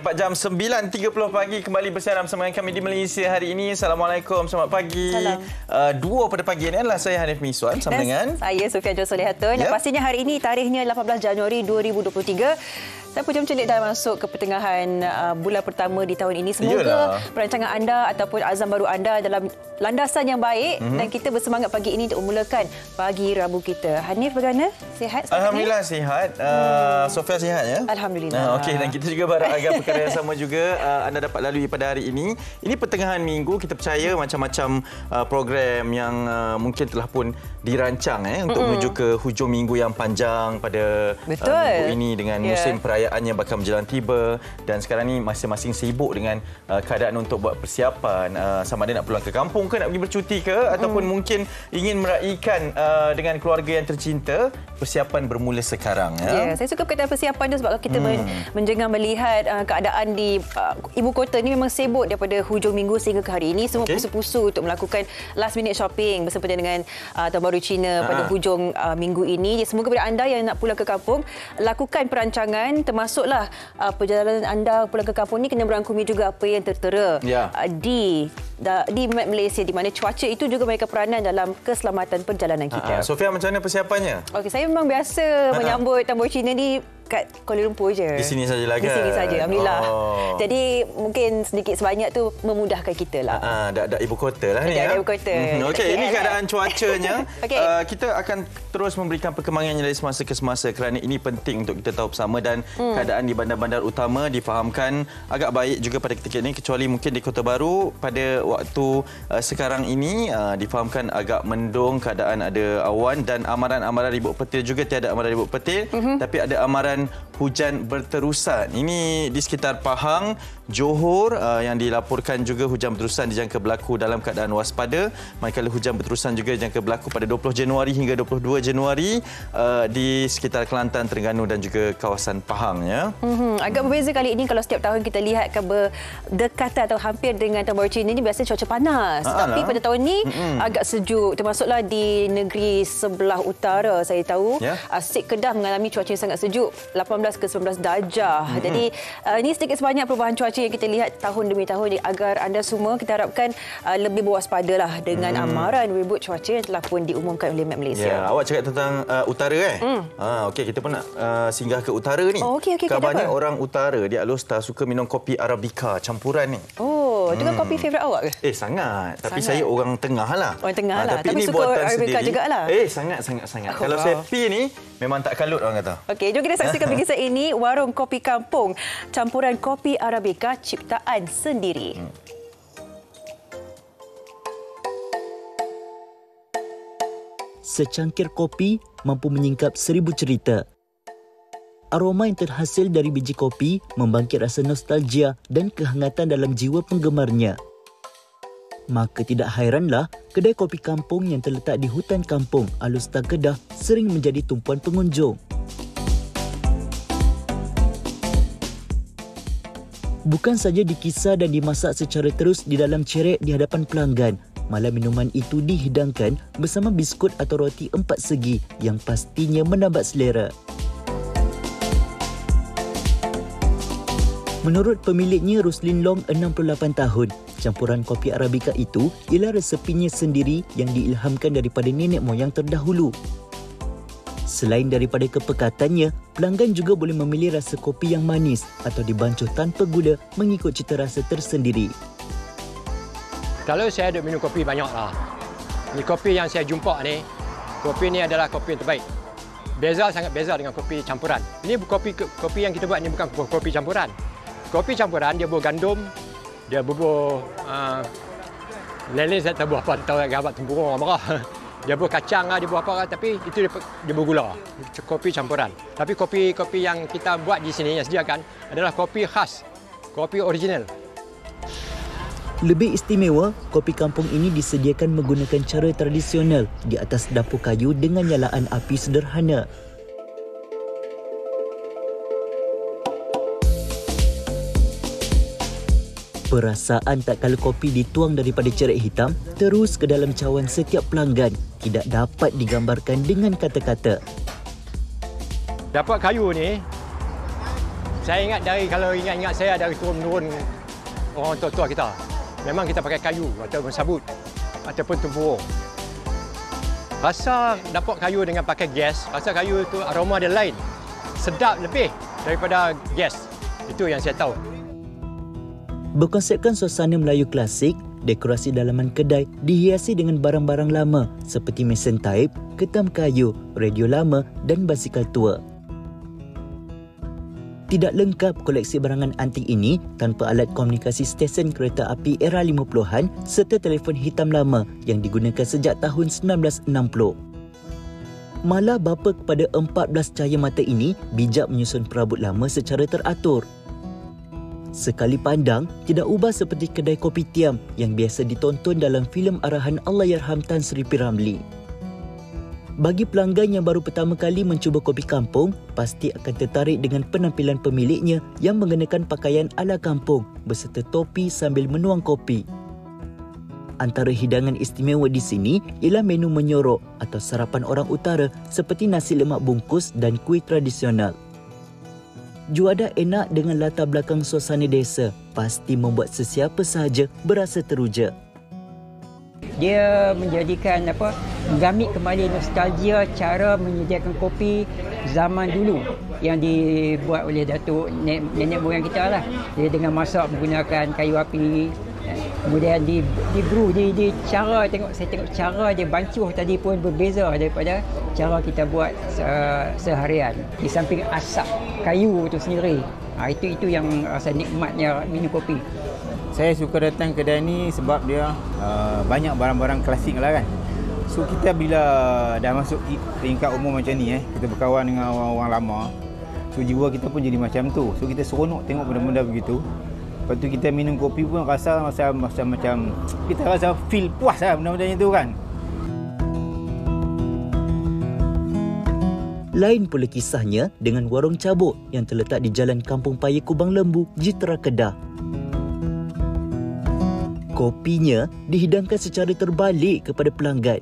tepat jam 9.30 pagi kembali bersiaran bersama kami di Malaysia hari ini. Assalamualaikum, selamat pagi. Dua pada pagi ini adalah saya Hanif Miswan bersama dengan saya Sofia Jo Solehatun. Dan pastinya hari ini tarikhnya 18 Januari 2023. Saya pun celik dah masuk ke pertengahan bulan pertama di tahun ini. Semoga perancangan anda ataupun azam baru anda dalam landasan yang baik dan kita bersemangat pagi ini untuk memulakan pagi Rabu kita. Hanif bagaimana? Sihat? Alhamdulillah sihat. Sofia sihat ya? Alhamdulillah. Okey, dan kita juga berharap agar perkara yang sama juga anda dapat lalui pada hari ini. Ini pertengahan minggu, kita percaya macam-macam program yang mungkin telah pun dirancang untuk menuju ke hujung minggu yang panjang pada minggu ini dengan musim perayaan yang bakal berjalan tiba, dan sekarang ni masing-masing sibuk dengan keadaan untuk buat persiapan sama ada nak pulang ke kampung ke, nak pergi bercuti ke, ataupun mungkin ingin meraihkan dengan keluarga yang tercinta. Persiapan bermula sekarang ya. Saya suka perkataan persiapan tu sebab kita menjengah melihat keadaan di ibu kota ni memang sibuk daripada hujung minggu sehingga ke hari ini. Semua pusu-pusu untuk melakukan last minute shopping bersempena dengan Tahun Baru Cina pada hujung minggu ini. Semoga kepada anda yang nak pulang ke kampung, lakukan perancangan, termasuklah perjalanan anda pulang ke kampung ni kena merangkumi juga apa yang tertera di Malaysia, di mana cuaca itu juga memberikan peranan dalam keselamatan perjalanan kita. Sofia, macam mana persiapannya? Okey, saya memang biasa menyambut Tahun Baru Cina ni kat Kuala Lumpur je. Di sini sajalah kan? Di sini saja, alhamdulillah. Jadi mungkin sedikit sebanyak tu memudahkan kita lah. Dak ibu kota lah ni. Dak ibu kota. Okey, ini keadaan cuacanya. Kita akan terus memberikan perkembangannya dari semasa ke semasa kerana ini penting untuk kita tahu bersama, dan keadaan di bandar-bandar utama difahamkan agak baik juga pada ketika ini, kecuali mungkin di Kota Baru pada waktu sekarang ini difahamkan agak mendung, keadaan ada awan dan amaran-amaran ribut petir juga. Tiada amaran ribut petir, tapi ada amaran hujan berterusan. Ini di sekitar Pahang, Johor yang dilaporkan juga hujan berterusan dijangka berlaku dalam keadaan waspada. Manakala hujan berterusan juga dijangka berlaku pada 20 Januari hingga 22 Januari di sekitar Kelantan, Terengganu dan juga kawasan Pahang ya. Agak berbeza kali ini kalau setiap tahun kita lihat berdekatan atau hampir dengan Tahun Baru Cina ini biasanya cuaca panas. Tapi pada tahun ini agak sejuk, termasuklah di negeri sebelah utara saya tahu. Sik Kedah mengalami cuaca yang sangat sejuk, 18 ke 19 darjah. Jadi ini sedikit sebanyak perubahan cuaca yang kita lihat tahun demi tahun, agar anda semua kita harapkan lebih berwaspadalah dengan amaran ribut cuaca yang telah pun diumumkan oleh Met Malaysia. Awak cakap tentang utara okey, kita pun nak singgah ke utara ni. Kabarnya orang utara di Alostar suka minum kopi Arabica campuran ni. Itu kan kopi favourite awak ke? Sangat. Tapi saya orang tengah lah. Orang tengah lah. Tapi ini suka buatan Arabica sendiri. Jugalah. Sangat. Kalau saya pi ni memang tak kalut orang kata. Okey, jom kita saksikan bingkisan ini, warung kopi kampung, campuran kopi Arabica ciptaan sendiri. Secangkir kopi mampu menyingkap 1000 cerita. Aroma yang terhasil dari biji kopi membangkit rasa nostalgia dan kehangatan dalam jiwa penggemarnya. Maka tidak hairanlah kedai kopi kampung yang terletak di hutan kampung Alostar Kedah sering menjadi tumpuan pengunjung. Bukan saja dikisar dan dimasak secara terus di dalam cerek di hadapan pelanggan, malah minuman itu dihidangkan bersama biskut atau roti 4 segi yang pastinya menambah selera. Menurut pemiliknya, Roslin Long, 68 tahun, campuran kopi Arabica itu ialah resepinya sendiri yang diilhamkan daripada nenek moyang terdahulu. Selain daripada kepekatannya, pelanggan juga boleh memilih rasa kopi yang manis atau dibancuh tanpa gula mengikut cita rasa tersendiri. Kalau saya ada minum kopi banyaklah. Ini kopi yang saya jumpa ni, kopi ni adalah kopi yang terbaik. Sangat beza dengan kopi campuran. Ini kopi yang kita buat ni bukan kopi campuran. Kopi campuran dia bubuh gandum, dia bubuh lele, saya tak buah apa, tahu agak tempurung marah. Dia bubuh kacang lah, dia bubuh apa, tapi itu dia bubuh gula. Kopi campuran. Tapi kopi yang kita buat di sini yang sediakan adalah kopi khas, kopi original. Lebih istimewa, kopi kampung ini disediakan menggunakan cara tradisional di atas dapur kayu dengan nyalaan api sederhana. Perasaan tak kala kopi dituang daripada cerek hitam terus ke dalam cawan setiap pelanggan tidak dapat digambarkan dengan kata-kata. Dapat kayu ni, Saya ingat kalau ingat-ingat saya dari turun-menurun orang tua-tua kita. Memang kita pakai kayu ataupun sabut ataupun tempurung. Rasa dapat kayu dengan pakai gas, rasa kayu itu aroma dia lain. Sedap lebih daripada gas. Itu yang saya tahu. Berkonsepkan suasana Melayu klasik, dekorasi dalaman kedai dihiasi dengan barang-barang lama seperti mesin taip, ketam kayu, radio lama dan basikal tua. Tidak lengkap koleksi barangan antik ini tanpa alat komunikasi stesen kereta api era 50-an serta telefon hitam lama yang digunakan sejak tahun 1960. Malah bapa kepada 14 cahaya mata ini bijak menyusun perabot lama secara teratur. Sekali pandang, tidak ubah seperti kedai kopi tiam yang biasa ditonton dalam filem arahan Allahyarham Tan Sri P. Ramlee. Bagi pelanggan yang baru pertama kali mencuba kopi kampung, pasti akan tertarik dengan penampilan pemiliknya yang mengenakan pakaian ala kampung beserta topi sambil menuang kopi. Antara hidangan istimewa di sini ialah menu menyorok atau sarapan orang utara seperti nasi lemak bungkus dan kuih tradisional. Juadah enak dengan latar belakang suasana desa, pasti membuat sesiapa sahaja berasa teruja. Dia menjadikan menggamit kembali nostalgia cara menyediakan kopi zaman dulu yang dibuat oleh datuk nenek moyang kita lah. Dia dengan masak menggunakan kayu api. Kemudian di brew, saya tengok cara dia bancuh tadi pun berbeza daripada cara kita buat seharian. Di samping asap kayu itu sendiri. Itu yang rasa nikmatnya minum kopi. Saya suka datang kedai ni sebab dia banyak barang-barang klasik lah kan. So kita bila dah masuk tingkat umur macam ni kita berkawan dengan orang-orang lama. So jiwa kita pun jadi macam tu. So kita seronok tengok benda-benda begitu. Lepas tu kita minum kopi pun rasa macam kita rasa feel puas lah benda-benda itu kan. Lain pula kisahnya dengan warung cabuk yang terletak di Jalan Kampung Paya Kubang Lembu, Jitera Kedah. Kopinya dihidangkan secara terbalik kepada pelanggan.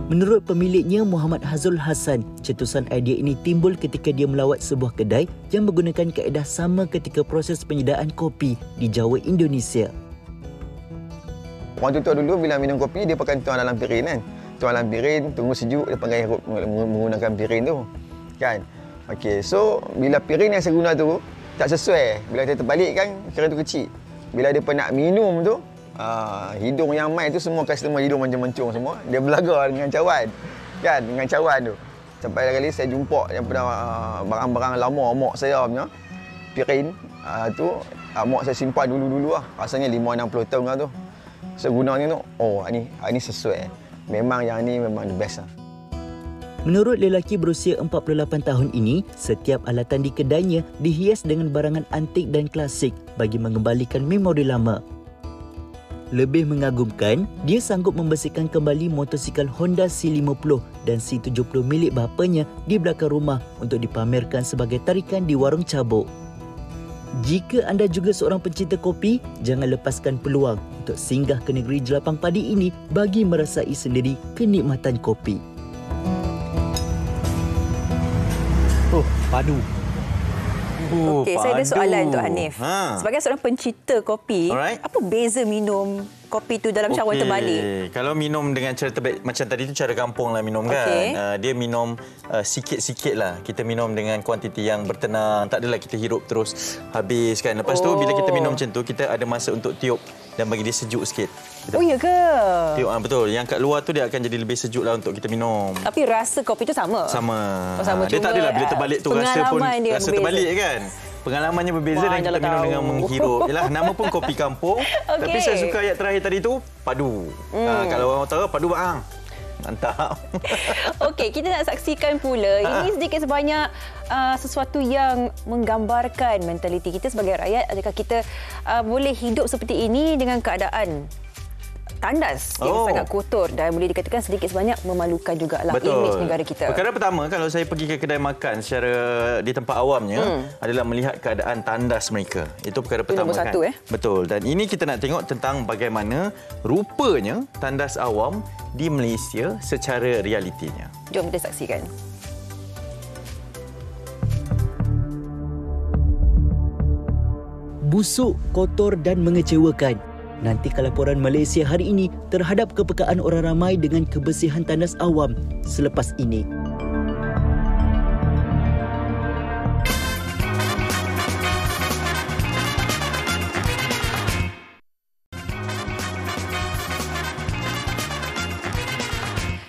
Menurut pemiliknya Muhammad Hazrul Hassan, cetusan idea ini timbul ketika dia melawat sebuah kedai yang menggunakan kaedah sama ketika proses penyediaan kopi di Jawa Indonesia. Orang tua dulu bila minum kopi dia pakai tuang dalam piring kan. Tuang dalam piring, tunggu sejuk dia pakai menggunakan piring tu. Kan? Okey, so bila piring yang saya guna tu tak sesuai, bila kita terbalik kan piring tu kecil. Bila dia nak minum tu, hidung yang mai tu semua customer hidung mancung-mancung semua. Dia belaga dengan cawan. Kan? Dengan cawan tu. Sampai kali saya jumpa yang pernah barang-barang lama mak saya punya piring tu mak saya simpan dulu-dulu lah. Rasanya 5-60 tahun lah tu. Saya guna ni tu, ini sesuai. Memang yang ni memang the best lah. Menurut lelaki berusia 48 tahun ini, setiap alatan di kedainya dihias dengan barangan antik dan klasik bagi mengembalikan memori lama. Lebih mengagumkan, dia sanggup membersihkan kembali motosikal Honda C50 dan C70 milik bapanya di belakang rumah untuk dipamerkan sebagai tarikan di warung cabuk. Jika anda juga seorang pencinta kopi, jangan lepaskan peluang untuk singgah ke negeri jelapang padi ini bagi merasai sendiri kenikmatan kopi. Padu. Okey, saya ada soalan untuk Hanif. Sebagai seorang pencinta kopi, apa beza minum kopi tu dalam cawan terbalik? Kalau minum dengan cara terbaik, macam tadi tu cara kampung lah minum kan. Dia minum sikit-sikit lah. Kita minum dengan kuantiti yang bertenang. Tak adalah kita hirup terus habis kan. Lepas tu bila kita minum macam tu, kita ada masa untuk tiup dan bagi dia sejuk sikit. Oh ya ke? Tiup, betul. Yang kat luar tu dia akan jadi lebih sejuk lah untuk kita minum. Tapi rasa kopi tu sama? Sama. Sama. Dia tak adalah bila terbalik tu rasa pun rasa terbalik kan. Pengalamannya berbeza dan kita minum dengan menghirup. Yalah, nama pun kopi kampung. Tapi saya suka ayat terakhir tadi tu, padu. Kalau orang utara, padu bang. Mantap. Okey, kita nak saksikan pula. Ini sedikit sebanyak sesuatu yang menggambarkan mentaliti kita sebagai rakyat. Adakah kita boleh hidup seperti ini dengan keadaan tandas yang sangat kotor dan boleh dikatakan sedikit sebanyak memalukan jugalah imej negara kita. Perkara pertama, kalau saya pergi ke kedai makan secara di tempat awamnya adalah melihat keadaan tandas mereka. Itu perkara pertama nombor satu, kan. Betul. Dan ini kita nak tengok tentang bagaimana rupanya tandas awam di Malaysia secara realitinya. Jom kita saksikan. Busuk, kotor dan mengecewakan. Nanti laporan Malaysia hari ini terhadap kepekaan orang ramai dengan kebersihan tandas awam selepas ini.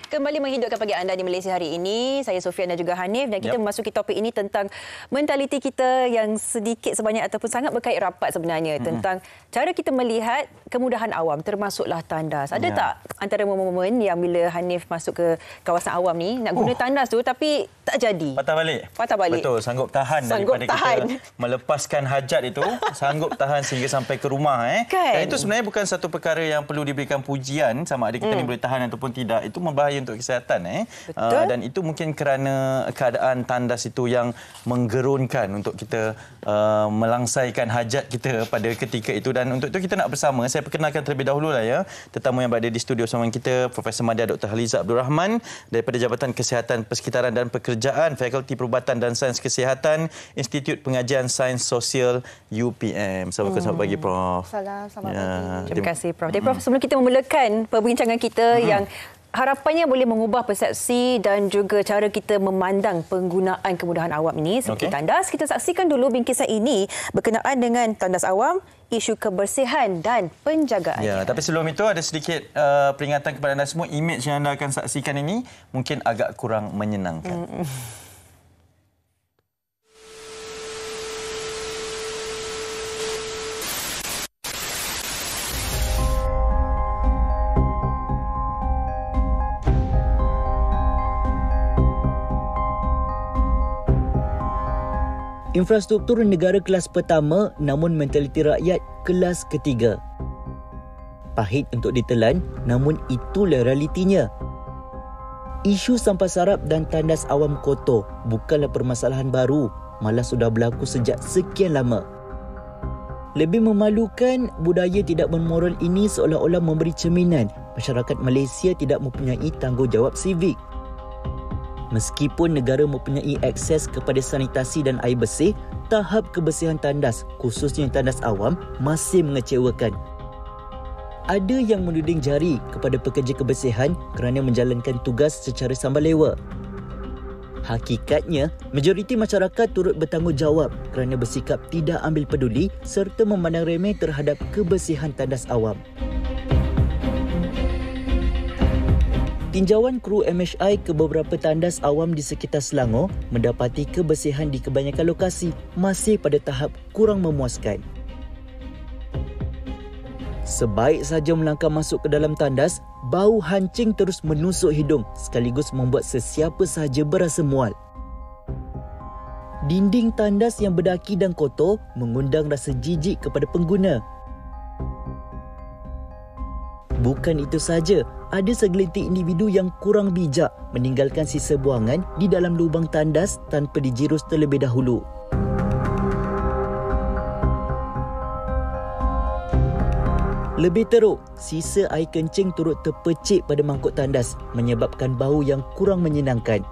Kembali menghidupkan pagi anda di Malaysia hari ini. Saya Sofian dan juga Hanif dan kita memasuki topik ini tentang mentaliti kita yang sedikit sebanyak ataupun sangat berkait rapat sebenarnya tentang cara kita melihat kemudahan awam termasuklah tandas. Ada tak antara momen-momen yang bila Hanif masuk ke kawasan awam ni nak guna tandas tu tapi tak jadi? Patah balik. Betul, sanggup tahan daripada kita melepaskan hajat itu, sanggup tahan sehingga sampai ke rumah Kan? Dan itu sebenarnya bukan satu perkara yang perlu diberikan pujian sama ada kita ni boleh tahan ataupun tidak. Itu membahaya untuk kesihatan dan itu mungkin kerana keadaan tandas itu yang menggerunkan untuk kita melangsaikan hajat kita pada ketika itu. Dan untuk itu kita nak bersama, saya perkenalkan terlebih dahulu tetamu yang berada di studio bersama kita, Profesor Madya Dr. Haliza Abdul Rahman daripada Jabatan Kesihatan Persekitaran dan Pekerjaan, Fakulti Perubatan dan Sains Kesihatan, Institut Pengajian Sains Sosial UPM. Selamat pagi, Prof. Selamat pagi. Terima kasih, Prof. Jadi, Prof, sebelum kita memulakan perbincangan kita yang harapannya boleh mengubah persepsi dan juga cara kita memandang penggunaan kemudahan awam ini seperti tandas. Kita saksikan dulu bingkisan ini berkenaan dengan tandas awam, isu kebersihan dan penjagaan. Ya, tapi sebelum itu ada sedikit peringatan kepada anda semua. Imej yang anda akan saksikan ini mungkin agak kurang menyenangkan. Infrastruktur negara kelas pertama namun mentaliti rakyat kelas ketiga. Pahit untuk ditelan namun itulah realitinya. Isu sampah sarap dan tandas awam kotor bukanlah permasalahan baru, malah sudah berlaku sejak sekian lama. Lebih memalukan, budaya tidak bermoral ini seolah-olah memberi cerminan masyarakat Malaysia tidak mempunyai tanggungjawab sivik. Meskipun negara mempunyai akses kepada sanitasi dan air bersih, tahap kebersihan tandas, khususnya tandas awam, masih mengecewakan. Ada yang menuding jari kepada pekerja kebersihan kerana menjalankan tugas secara sambalewa. Hakikatnya, majoriti masyarakat turut bertanggungjawab kerana bersikap tidak ambil peduli serta memandang remeh terhadap kebersihan tandas awam. Tinjauan kru MHI ke beberapa tandas awam di sekitar Selangor mendapati kebersihan di kebanyakan lokasi masih pada tahap kurang memuaskan. Sebaik saja melangkah masuk ke dalam tandas, bau hancing terus menusuk hidung sekaligus membuat sesiapa sahaja berasa mual. Dinding tandas yang berdaki dan kotor mengundang rasa jijik kepada pengguna. Bukan itu saja, ada segelintir individu yang kurang bijak meninggalkan sisa buangan di dalam lubang tandas tanpa dijirus terlebih dahulu. Lebih teruk, sisa air kencing turut terpercik pada mangkuk tandas menyebabkan bau yang kurang menyenangkan.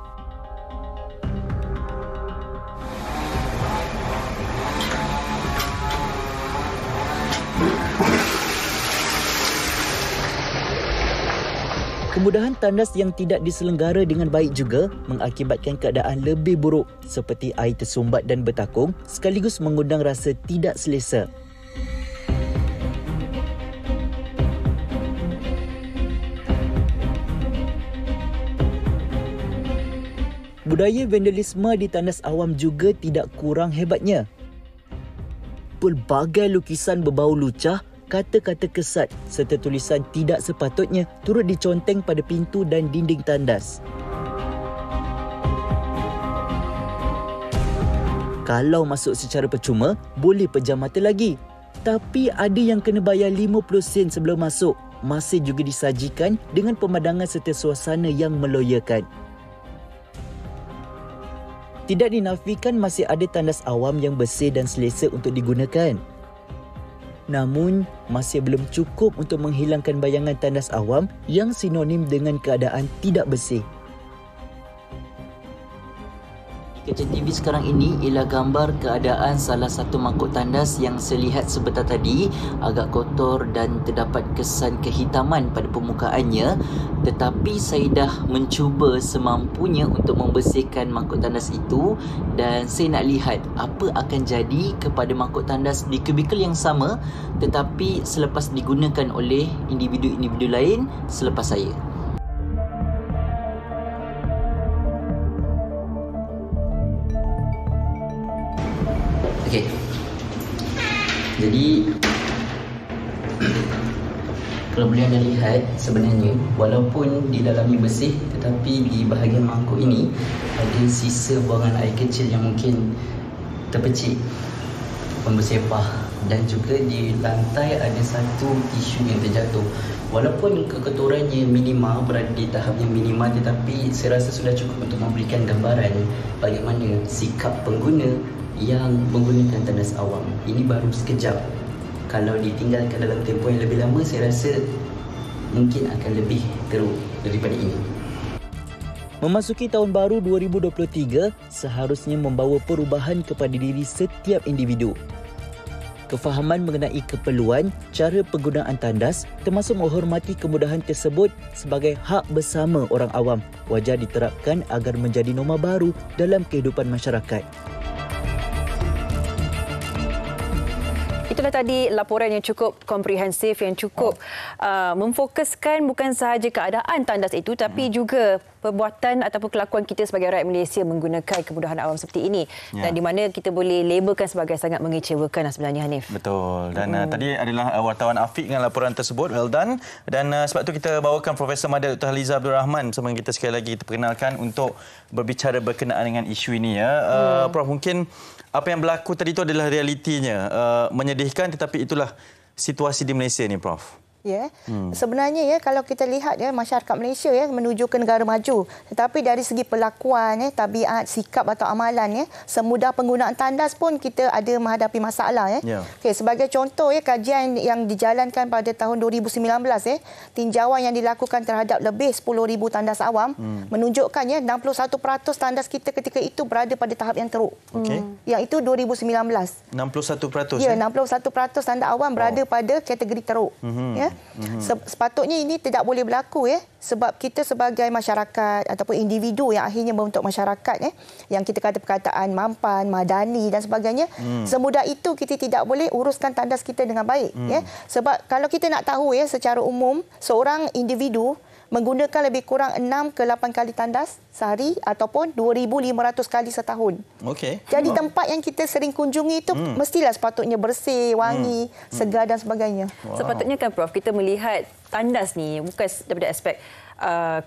Kemudahan tandas yang tidak diselenggara dengan baik juga mengakibatkan keadaan lebih buruk seperti air tersumbat dan bertakung sekaligus mengundang rasa tidak selesa. Budaya vandalisme di tandas awam juga tidak kurang hebatnya. Pelbagai lukisan berbau lucah, kata-kata kesat serta tulisan tidak sepatutnya turut diconteng pada pintu dan dinding tandas. Kalau masuk secara percuma, boleh pejam mata lagi. Tapi ada yang kena bayar 50 sen sebelum masuk, masih juga disajikan dengan pemandangan serta suasana yang meloyakan. Tidak dinafikan masih ada tandas awam yang bersih dan selesa untuk digunakan. Namun, masih belum cukup untuk menghilangkan bayangan tandas awam yang sinonim dengan keadaan tidak bersih. Kaca TV sekarang ini ialah gambar keadaan salah satu mangkuk tandas yang saya lihat sebentar tadi agak kotor dan terdapat kesan kehitaman pada permukaannya, tetapi saya dah mencuba semampunya untuk membersihkan mangkuk tandas itu dan saya nak lihat apa akan jadi kepada mangkuk tandas di kubikel yang sama tetapi selepas digunakan oleh individu-individu lain selepas saya. Okey. Jadi kalau boleh anda lihat sebenarnya walaupun di dalamnya bersih tetapi di bahagian mangkuk ini ada sisa buangan air kecil yang mungkin terpecik ataupun bersepah dan juga di lantai ada satu tisu yang terjatuh. Walaupun kekotorannya minima, berada di tahap yang minima tetapi saya rasa sudah cukup untuk memberikan gambaran bagaimana sikap pengguna yang menggunakan tandas awam. Ini baru sekejap. Kalau ditinggalkan dalam tempoh yang lebih lama, saya rasa mungkin akan lebih teruk daripada ini. Memasuki tahun baru 2023, seharusnya membawa perubahan kepada diri setiap individu. Kefahaman mengenai keperluan, cara penggunaan tandas termasuk menghormati kemudahan tersebut sebagai hak bersama orang awam wajar diterapkan agar menjadi norma baru dalam kehidupan masyarakat. Itulah tadi laporan yang cukup komprehensif, yang cukup memfokuskan bukan sahaja keadaan tandas itu tapi juga perbuatan ataupun kelakuan kita sebagai rakyat Malaysia menggunakan kemudahan awam seperti ini. Dan di mana kita boleh labelkan sebagai sangat mengecewakan sebenarnya, Hanif. Betul. Dan tadi adalah wartawan Afiq dengan laporan tersebut. Well done. Dan sebab tu kita bawakan Profesor Madya Dr. Haliza Abdul Rahman sama kita sekali lagi kita perkenalkan untuk berbicara berkenaan dengan isu ini. Prof, mungkin apa yang berlaku tadi itu adalah realitinya. Menyedihkan tetapi itulah situasi di Malaysia ni, Prof. Ya, sebenarnya ya kalau kita lihat ya masyarakat Malaysia ya menuju ke negara maju, tetapi dari segi perlakuan ya, tabiat, sikap atau amalan ya, semudah penggunaan tandas pun kita ada menghadapi masalah ya. Okey, sebagai contoh ya kajian yang dijalankan pada tahun 2019 ya, tinjauan yang dilakukan terhadap lebih 10,000 tandas awam menunjukkan ya 61% tandas kita ketika itu berada pada tahap yang teruk. Yang itu 2019. 61%. Ya, 61% tandas awam berada pada kategori teruk. Ya. Sepatutnya ini tidak boleh berlaku ya, sebab kita sebagai masyarakat ataupun individu yang akhirnya membentuk masyarakat ya, yang kita kata perkataan mampan, madani dan sebagainya, semudah itu kita tidak boleh uruskan tandas kita dengan baik ya. Sebab kalau kita nak tahu ya secara umum seorang individu menggunakan lebih kurang 6 ke 8 kali tandas sehari ataupun 2,500 kali setahun. Jadi tempat yang kita sering kunjungi itu mestilah sepatutnya bersih, wangi, segar dan sebagainya. Sepatutnya kan Prof, kita melihat tandas ni bukan daripada aspek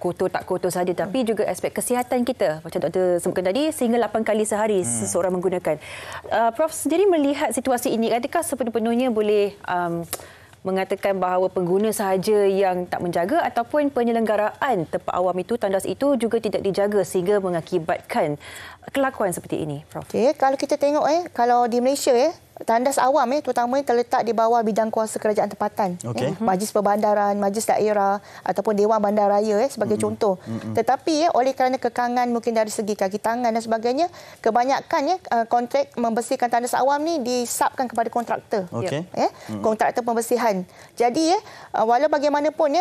kotor tak kotor saja tapi juga aspek kesihatan kita. Macam Dr. sebutkan tadi, sehingga 8 kali sehari seseorang menggunakan. Prof sendiri melihat situasi ini, adakah sepenuhnya boleh mengatakan bahawa pengguna sahaja yang tak menjaga ataupun penyelenggaraan tempat awam itu, tandas itu juga tidak dijaga sehingga mengakibatkan kelakuan seperti ini, Prof? Kalau kita tengok kalau di Malaysia tandas awam terutamanya terletak di bawah bidang kuasa kerajaan tempatan. Majlis Perbandaran, Majlis Daerah ataupun Dewan Bandaraya sebagai contoh. Tetapi oleh kerana kekangan mungkin dari segi kaki tangan dan sebagainya, kebanyakan kontrak membersihkan tandas awam ni disubkan kepada kontraktor. Kontraktor pembersihan. Jadi walau bagaimanapun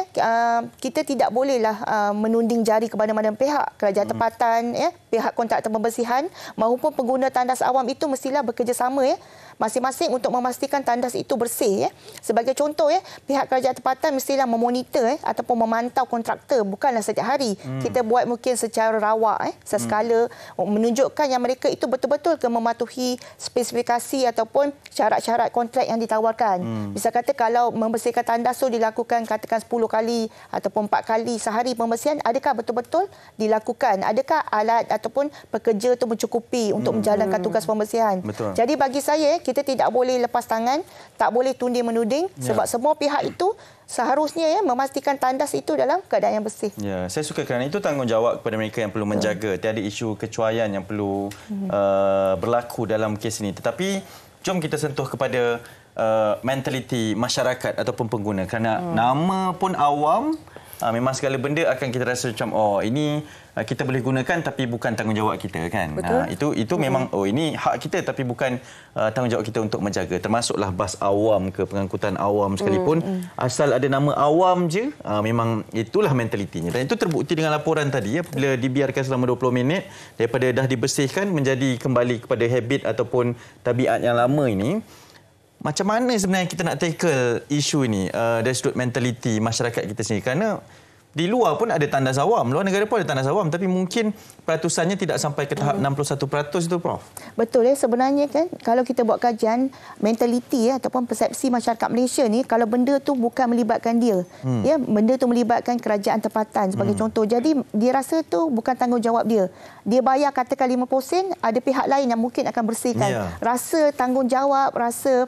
kita tidak bolehlah menunding jari kepada mana-mana pihak, kerajaan tempatan, pihak kontraktor pembersihan maupun pengguna tandas awam itu mestilah bekerjasama masing-masing untuk memastikan tandas itu bersih. Sebagai contoh, pihak kerajaan tempatan mestilah memonitor ataupun memantau kontraktor, bukanlah setiap hari. Kita buat mungkin secara rawak, seskala, menunjukkan yang mereka itu betul-betul mematuhi spesifikasi ataupun syarat-syarat kontrak yang ditawarkan. Bisa kata kalau membersihkan tandas itu dilakukan katakan 10 kali ataupun 4 kali sehari pembersihan, adakah betul-betul dilakukan? Adakah alat ataupun pekerja tu mencukupi untuk menjalankan tugas pembersihan. Betul. Jadi bagi saya, kita tidak boleh lepas tangan, tak boleh tundi-menuding sebab semua pihak itu seharusnya memastikan tandas itu dalam keadaan yang bersih. Ya, saya suka kerana itu tanggungjawab kepada mereka yang perlu menjaga. Tiada isu kecuaian yang perlu berlaku dalam kes ini. Tetapi jom kita sentuh kepada mentaliti masyarakat ataupun pengguna. Kerana nama pun awam, memang segala benda akan kita rasa macam ini kita boleh gunakan tapi bukan tanggungjawab kita kan. Itu memang ini hak kita tapi bukan tanggungjawab kita untuk menjaga. Termasuklah bas awam ke pengangkutan awam sekalipun asal ada nama awam je memang itulah mentalitinya. Dan itu terbukti dengan laporan tadi bila dibiarkan selama 20 minit daripada dah dibersihkan menjadi kembali kepada habit ataupun tabiat yang lama ini. Macam mana sebenarnya kita nak tackle isu ini dari sudut mentaliti masyarakat kita sendiri? Kerana di luar pun ada tandas awam, luar negara pun ada tandas awam tapi mungkin peratusannya tidak sampai ke tahap 61% itu, Prof. Betul sebenarnya kan kalau kita buat kajian mentaliti ataupun persepsi masyarakat Malaysia ni kalau benda tu bukan melibatkan dia, benda tu melibatkan kerajaan tempatan sebagai contoh. Jadi dia rasa tu bukan tanggungjawab dia. Dia bayar katakan 5%, ada pihak lain yang mungkin akan bersihkan. Rasa tanggungjawab, rasa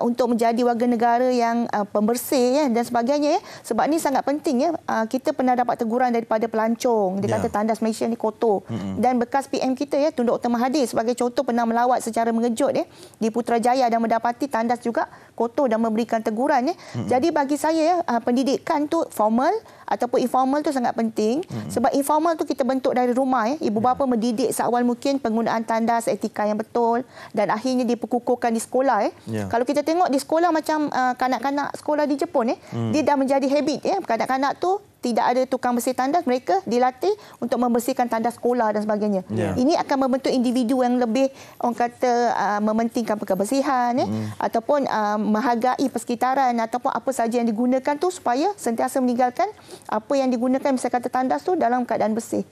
untuk menjadi warga negara yang pembersih dan sebagainya. Sebab ni sangat penting kita pernah dapat teguran daripada pelancong. Dia kata tandas Malaysia ni kotor. Dan bekas PM kita Tun Dr. Mahathir sebagai contoh pernah melawat secara mengejut di Putrajaya dan mendapati tandas juga kotor dan memberikan teguran. Jadi bagi saya pendidikan tu formal ataupun informal tu sangat penting. Sebab informal tu kita bentuk dari rumah. Ibu bapa mendidik seawal mungkin penggunaan tandas, etika yang betul dan akhirnya diperkukuhkan di sekolah. Kalau kita tengok di sekolah macam kanak-kanak sekolah di Jepun dia dah menjadi habit kanak-kanak tu tidak ada tukang bersih tandas, mereka dilatih untuk membersihkan tandas sekolah dan sebagainya. Ini akan membentuk individu yang lebih orang kata mementingkan kebersihan ataupun menghargai persekitaran ataupun apa saja yang digunakan tu supaya sentiasa meninggalkan apa yang digunakan misalnya kata tandas tu dalam keadaan bersih.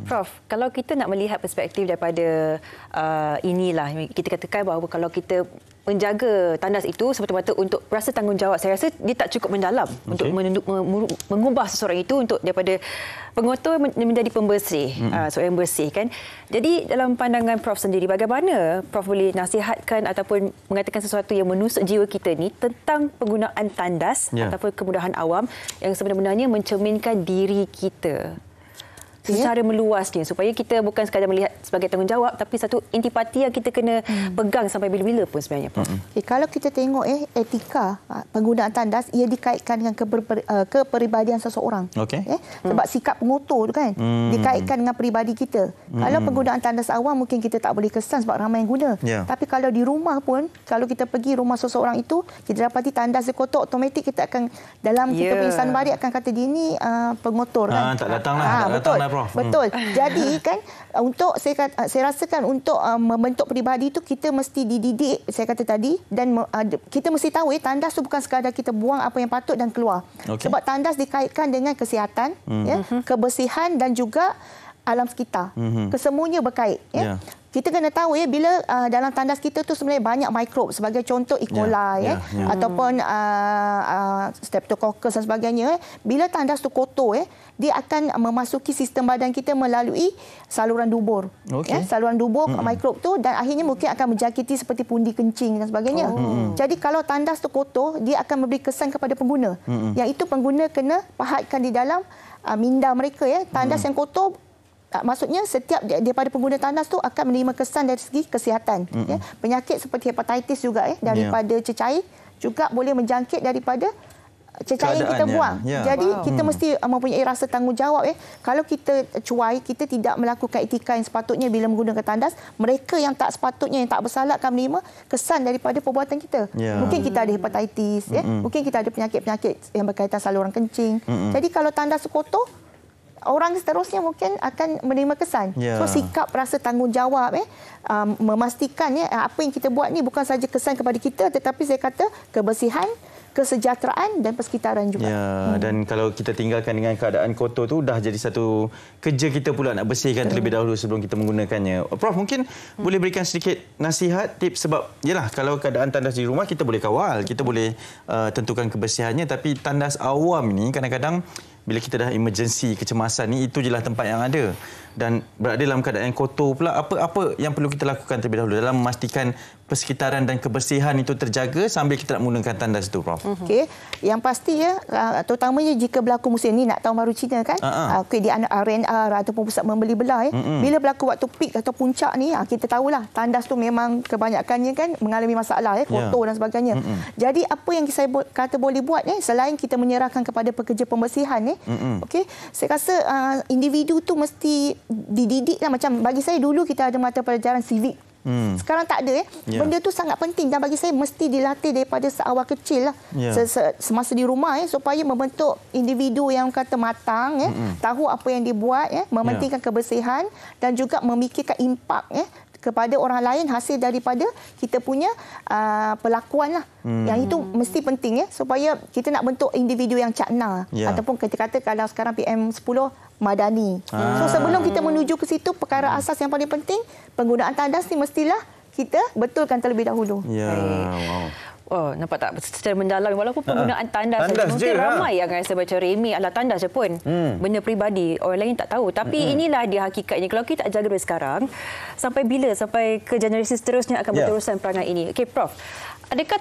Prof, kalau kita nak melihat perspektif daripada inilah kita katakan bahawa kalau kita menjaga tandas itu semata-mata untuk rasa tanggungjawab, saya rasa dia tak cukup mendalam untuk mengubah seseorang itu untuk daripada pengotor menjadi pembersih, seorang yang bersih kan. Jadi dalam pandangan Prof sendiri, bagaimana Prof boleh nasihatkan ataupun mengatakan sesuatu yang menusuk jiwa kita ni tentang penggunaan tandas ataupun kemudahan awam yang sebenarnya mencerminkan diri kita secara meluasnya supaya kita bukan sekadar melihat sebagai tanggungjawab tapi satu intipati yang kita kena pegang sampai bila-bila pun sebenarnya. Kalau kita tengok etika penggunaan tandas ia dikaitkan dengan kepribadian seseorang. Sebab sikap pengotor tu kan dikaitkan dengan peribadi kita. Kalau penggunaan tandas awam mungkin kita tak boleh kesan sebab ramai yang guna. Tapi kalau di rumah pun kalau kita pergi rumah seseorang itu kita dapati tandas dia kotor, automatik kita akan dalam kita punya sanubari akan kata dia ni pengotor kan. Tak datanglah, betul. Prof. Betul. Jadi kan untuk saya rasakan untuk membentuk peribadi itu kita mesti dididik saya kata tadi dan kita mesti tahu tandas tu bukan sekadar kita buang apa yang patut dan keluar. Sebab tandas dikaitkan dengan kesihatan, kebersihan dan juga alam sekitar. Kesemuanya berkait. Kita kena tahu bila dalam tandas kita tu sebenarnya banyak mikrob sebagai contoh E. coli ataupun Streptococcus dan sebagainya. Bila tandas tu kotor dia akan memasuki sistem badan kita melalui saluran dubur. Saluran dubur mikrob tu dan akhirnya mungkin akan menjangkiti seperti pundi kencing dan sebagainya. Jadi kalau tandas tu kotor dia akan memberi kesan kepada pengguna. Yang itu pengguna kena pahatkan di dalam minda mereka tandas yang kotor. Maksudnya setiap daripada pengguna tandas tu akan menerima kesan dari segi kesihatan. Penyakit seperti hepatitis juga daripada cecair juga boleh menjangkit daripada cecair yang kita buang. Jadi kita mesti mempunyai rasa tanggungjawab. Kalau kita cuai, kita tidak melakukan etika yang sepatutnya bila menggunakan tandas, mereka yang tak sepatutnya, yang tak bersalah akan menerima kesan daripada perbuatan kita. Mungkin kita ada hepatitis, mungkin kita ada penyakit-penyakit yang berkaitan saluran kencing. Jadi kalau tandas kotor, orang seterusnya mungkin akan menerima kesan. So sikap rasa tanggungjawab memastikan apa yang kita buat ni bukan saja kesan kepada kita tetapi saya kata kebersihan, kesejahteraan dan persekitaran juga. Dan kalau kita tinggalkan dengan keadaan kotor tu dah jadi satu kerja kita pula nak bersihkan terlebih dahulu sebelum kita menggunakannya. Prof mungkin boleh berikan sedikit nasihat, tips sebab yalah kalau keadaan tandas di rumah kita boleh kawal, kita boleh tentukan kebersihannya tapi tandas awam ni kadang-kadang bila kita dah emergency kecemasan ni, itu je lah tempat yang ada. Dan berada dalam keadaan yang kotor pula, apa yang perlu kita lakukan terlebih dahulu dalam memastikan persekitaran dan kebersihan itu terjaga sambil kita nak menggunakan tandas itu, Prof? Okey, yang pasti ya, terutamanya jika berlaku musim ni nak tahun baru Cina kan, okey, di R&R ataupun pusat membeli belah bila berlaku waktu peak atau puncak ni, kita tahulah tandas tu memang kebanyakannya kan mengalami masalah kotor dan sebagainya. Jadi apa yang saya kata boleh buat selain kita menyerahkan kepada pekerja pembersihan okey, saya rasa individu tu mesti dididik lah. Macam bagi saya dulu kita ada mata pelajaran civic. Sekarang tak ada. Benda tu sangat penting dan bagi saya mesti dilatih daripada seawal kecil lah. Semasa di rumah supaya membentuk individu yang kata matang, tahu apa yang dibuat, mementingkan kebersihan dan juga memikirkan impak kepada orang lain hasil daripada kita punya perlakuan lah. Yang itu mesti penting supaya kita nak bentuk individu yang cakna. Ataupun kita kata kalau sekarang PM10 madani. So sebelum kita menuju ke situ, perkara asas yang paling penting, penggunaan tandas ni mestilah kita betulkan terlebih dahulu. Oh, nampak tak secara mendalam walaupun penggunaan tandas saja mungkin ramai yang rasa macam remeh alah tandas je pun. Benda peribadi, orang lain tak tahu. Tapi inilah dia hakikatnya. Kalau kita tak jaga dari sekarang, sampai bila? Sampai ke generasi seterusnya akan berterusan perangai ini. Okey, Prof. Adakah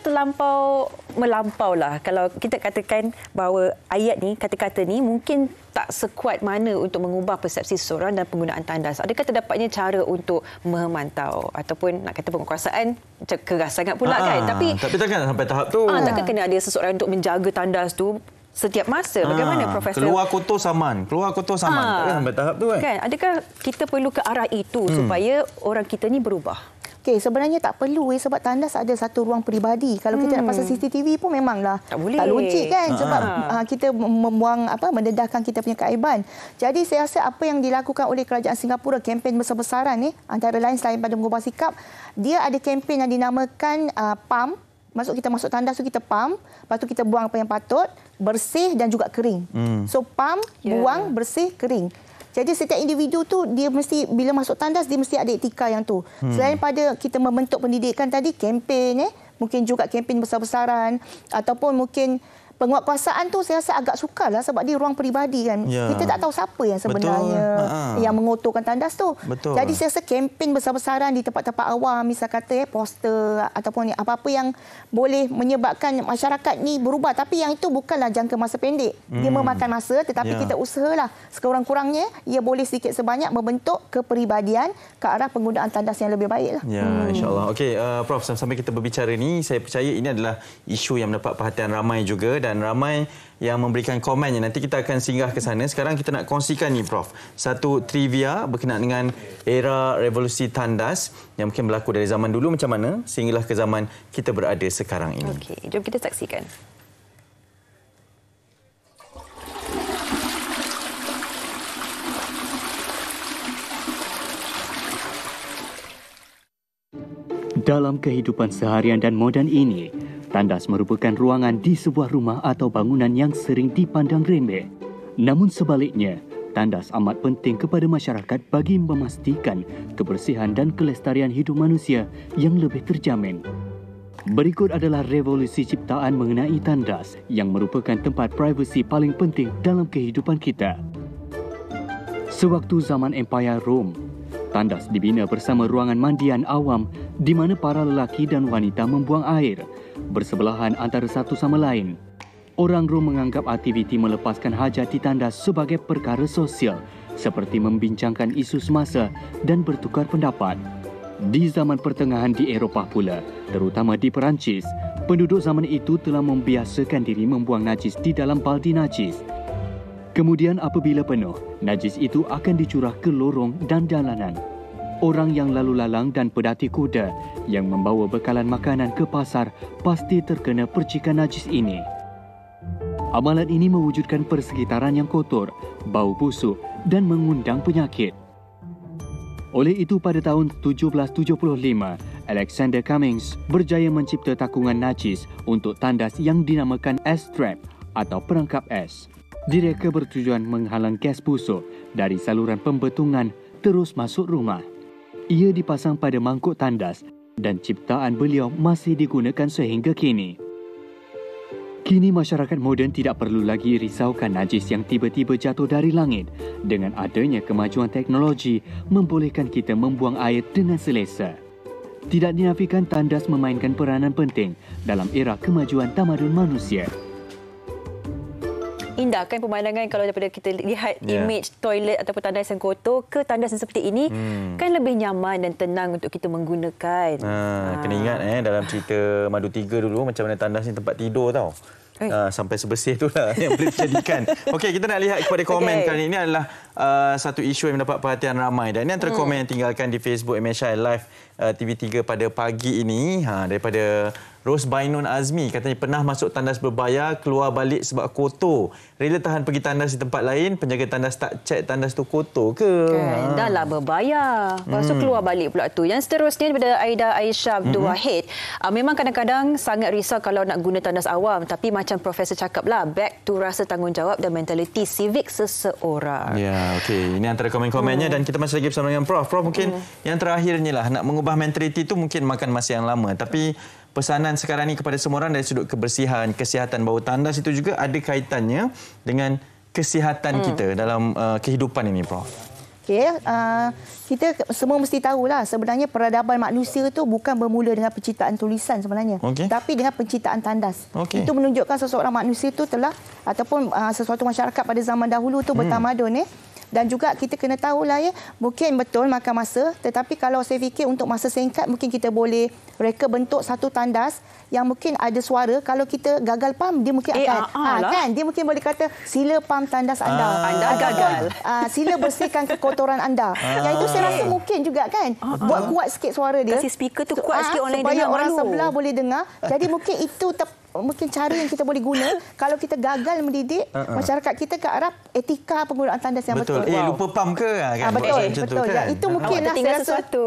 melampau lah kalau kita katakan bahawa ayat ni, kata-kata ni mungkin tak sekuat mana untuk mengubah persepsi seseorang dan penggunaan tandas. Adakah terdapatnya cara untuk memantau ataupun nak kata penguasaan macam keras sangat pula kan? Tapi takkan sampai tahap tu. Takkan kena ada seseorang untuk menjaga tandas tu setiap masa. Bagaimana Profesor? Keluar kotor saman. Takkan sampai tahap tu kan? Adakah kita perlu ke arah itu supaya orang kita ni berubah? Okey, sebenarnya tak perlu sebab tandas ada satu ruang peribadi. Kalau kita nak pasang CCTV pun memanglah tak logik kan sebab kita mendedahkan kita punya keaiban. Jadi saya rasa apa yang dilakukan oleh kerajaan Singapura, kempen besar-besaran antara lain selain pada mengubah sikap, dia ada kempen yang dinamakan pump. Kita masuk tandas tu kita pump, lepas tu kita buang apa yang patut, bersih dan juga kering. So pump, buang, bersih, kering. Jadi setiap individu tu dia mesti bila masuk tandas dia mesti ada etika yang tu. Selain pada kita membentuk pendidikan tadi, kempen mungkin juga kempen besar-besaran ataupun mungkin penguatkuasaan tu saya rasa agak sukarlah sebab dia ruang peribadi kan. Kita tak tahu siapa yang sebenarnya yang mengotorkan tandas tu. Jadi saya rasa kempen besar-besaran di tempat-tempat awam, misal kata poster ataupun apa-apa yang boleh menyebabkan masyarakat ni berubah, tapi yang itu bukanlah jangka masa pendek. Dia memakan masa tetapi kita usahalah sekurang-kurangnya ia boleh sedikit sebanyak membentuk kepribadian ke arah penggunaan tandas yang lebih baiklah. InsyaAllah. Okey, Prof, sampai kita berbicara ni saya percaya ini adalah isu yang mendapat perhatian ramai juga dan ramai yang memberikan komennya. Nanti kita akan singgah ke sana. Sekarang kita nak kongsikan ni, Prof, satu trivia berkenaan dengan era revolusi tandas yang mungkin berlaku dari zaman dulu macam mana sehinggalah ke zaman kita berada sekarang ini. Okey, jom kita saksikan. Dalam kehidupan seharian dan moden ini, tandas merupakan ruangan di sebuah rumah atau bangunan yang sering dipandang remeh. Namun sebaliknya, tandas amat penting kepada masyarakat bagi memastikan kebersihan dan kelestarian hidup manusia yang lebih terjamin. Berikut adalah revolusi ciptaan mengenai tandas yang merupakan tempat privasi paling penting dalam kehidupan kita. Sewaktu zaman Empire Rome, tandas dibina bersama ruangan mandian awam di mana para lelaki dan wanita membuang air bersebelahan antara satu sama lain. Orang Rom menganggap aktiviti melepaskan hajat di tandas sebagai perkara sosial seperti membincangkan isu semasa dan bertukar pendapat. Di zaman pertengahan di Eropah pula, terutama di Perancis, penduduk zaman itu telah membiasakan diri membuang najis di dalam baldi najis. Kemudian apabila penuh, najis itu akan dicurah ke lorong dan jalanan. Orang yang lalu lalang dan pedati kuda yang membawa bekalan makanan ke pasar pasti terkena percikan najis ini. Amalan ini mewujudkan persekitaran yang kotor, bau busuk dan mengundang penyakit. Oleh itu pada tahun 1775, Alexander Cummings berjaya mencipta takungan najis untuk tandas yang dinamakan S-trap atau perangkap es. Direka bertujuan menghalang gas busuk dari saluran pembetungan terus masuk rumah. Ia dipasang pada mangkuk tandas dan ciptaan beliau masih digunakan sehingga kini. Kini masyarakat moden tidak perlu lagi risaukan najis yang tiba-tiba jatuh dari langit. Dengan adanya kemajuan teknologi, membolehkan kita membuang air dengan selesa. Tidak dinafikan tandas memainkan peranan penting dalam era kemajuan tamadun manusia. Indah kan pemandangan kalau daripada kita lihat image toilet ataupun tandas yang kotor ke tandas yang seperti ini kan lebih nyaman dan tenang untuk kita menggunakan. Kena ingat dalam cerita Madu 3 dulu macam mana tandas ni tempat tidur tau. Sampai sebersih itulah yang boleh dijadikan. Okey, kita nak lihat kepada komen kali ini adalah satu isu yang mendapat perhatian ramai dan ini antara komen yang tinggalkan di Facebook MSI Live TV3 pada pagi ini daripada Rosbainun Azmi, katanya pernah masuk tandas berbayar, keluar balik sebab kotor. Rela tahan pergi tandas di tempat lain, penjaga tandas tak cek tandas tu kotor ke? Dah lah berbayar. Lepas tu keluar balik pula tu. Yang seterusnya daripada Aida Aisyah Abdul Wahid. Memang kadang-kadang sangat risau kalau nak guna tandas awam. Tapi macam Profesor cakap lah, back to rasa tanggungjawab dan mentaliti civic seseorang. Ya, okey. Ini antara komen-komennya dan kita masih lagi bersama dengan Prof. Prof, mungkin yang terakhirnya lah, nak mengubah mentaliti tu mungkin makan masa yang lama. Tapi pesanan sekarang ni kepada semua orang dari sudut kebersihan, kesihatan bawah tandas itu juga ada kaitannya dengan kesihatan kita dalam kehidupan ini, Prof. Okey, kita semua mesti tahulah sebenarnya peradaban manusia itu bukan bermula dengan penciptaan tulisan sebenarnya, tapi dengan penciptaan tandas. Itu menunjukkan seseorang manusia itu telah ataupun sesuatu masyarakat pada zaman dahulu itu bertamadun Dan juga kita kena tahulah mungkin betul makan masa, tetapi kalau saya fikir untuk masa singkat mungkin kita boleh reka bentuk satu tandas yang mungkin ada suara. Kalau kita gagal pam, dia mungkin akan kan dia mungkin boleh kata sila pam tandas anda. Anda gagal. Sila bersihkan kekotoran anda. Yang itu saya rasa mungkin juga kan. Buat kuat sikit suara dia. Kasih speaker tu kuat sikit orang lain supaya dengar orang sebelah boleh dengar. Jadi mungkin itu mungkin cara yang kita boleh guna kalau kita gagal mendidik masyarakat kita ke arah etika penggunaan tandas yang betul. Lupa pam ke kan? Betul. Kan? Yang itu mungkinlah tinggal sesuatu.